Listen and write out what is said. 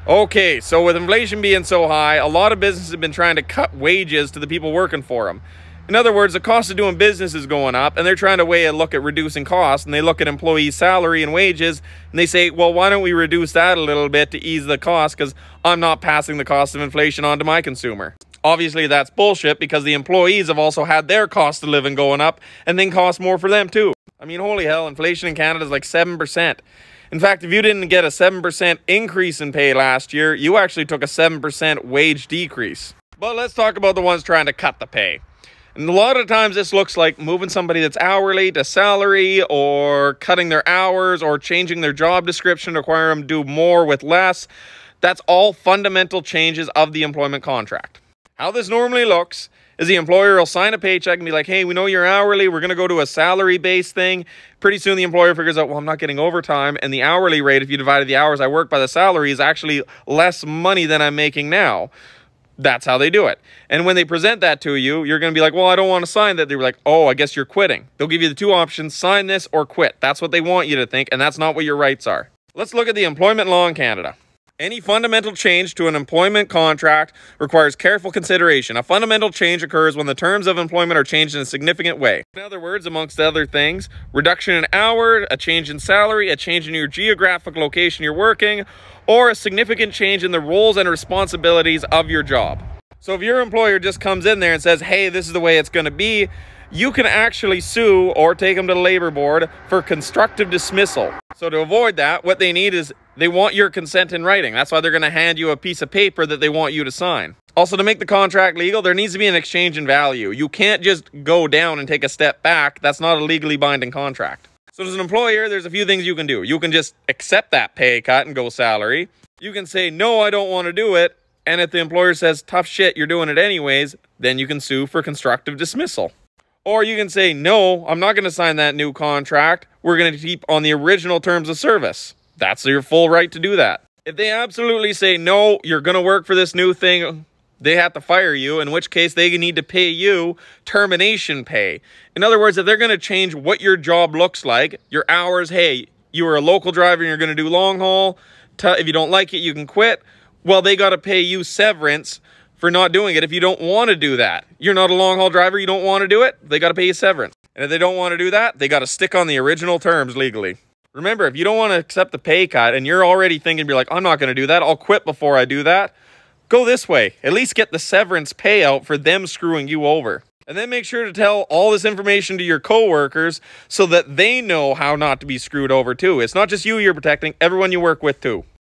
Okay, so with inflation being so high, a lot of businesses have been trying to cut wages to the people working for them. In other words, the cost of doing business is going up, and they're trying to weigh a look at reducing costs, and they look at employees' salary and wages, and they say, well, why don't we reduce that a little bit to ease the cost, because I'm not passing the cost of inflation on to my consumer. Obviously, that's bullshit, because the employees have also had their cost of living going up, and then cost more for them too. I mean, holy hell, inflation in Canada is like 7%. In fact, if you didn't get a 7% increase in pay last year, you actually took a 7% wage decrease. But let's talk about the ones trying to cut the pay. And a lot of times this looks like moving somebody that's hourly to salary, or cutting their hours, or changing their job description to require them to do more with less. That's all fundamental changes of the employment contract. How this normally looks is the employer will sign a paycheck and be like, hey, we know you're hourly, we're going to go to a salary-based thing. Pretty soon the employer figures out, well, I'm not getting overtime, and the hourly rate, if you divided the hours I work by the salary, is actually less money than I'm making now. That's how they do it. And when they present that to you, you're going to be like, well, I don't want to sign that. They're like, oh, I guess you're quitting. They'll give you the two options, sign this or quit. That's what they want you to think, and that's not what your rights are. Let's look at the employment law in Canada. Any fundamental change to an employment contract requires careful consideration. A fundamental change occurs when the terms of employment are changed in a significant way. In other words, amongst other things, reduction in hours, a change in salary, a change in your geographic location you're working, or a significant change in the roles and responsibilities of your job. So if your employer just comes in there and says, hey, this is the way it's going to be, you can actually sue or take them to the labor board for constructive dismissal. So to avoid that, what they need is they want your consent in writing. That's why they're going to hand you a piece of paper that they want you to sign. Also, to make the contract legal, there needs to be an exchange in value. You can't just go down and take a step back. That's not a legally binding contract. So as an employer, there's a few things you can do. You can just accept that pay cut and go salary. You can say, no, I don't want to do it. And if the employer says, tough shit, you're doing it anyways, then you can sue for constructive dismissal. Or you can say, no, I'm not going to sign that new contract. We're going to keep on the original terms of service. That's your full right to do that. If they absolutely say, no, you're going to work for this new thing, they have to fire you, in which case they need to pay you termination pay. In other words, if they're going to change what your job looks like, your hours, hey, you were a local driver and you're going to do long haul. If you don't like it, you can quit. Well, they got to pay you severance for not doing it if you don't want to do that. You're not a long haul driver, you don't want to do it, they got to pay you severance. And if they don't want to do that, they got to stick on the original terms legally. Remember, if you don't want to accept the pay cut and you're already thinking, you're like, I'm not going to do that, I'll quit before I do that, go this way. At least get the severance payout for them screwing you over. And then make sure to tell all this information to your coworkers so that they know how not to be screwed over too. It's not just you you're protecting, everyone you work with too.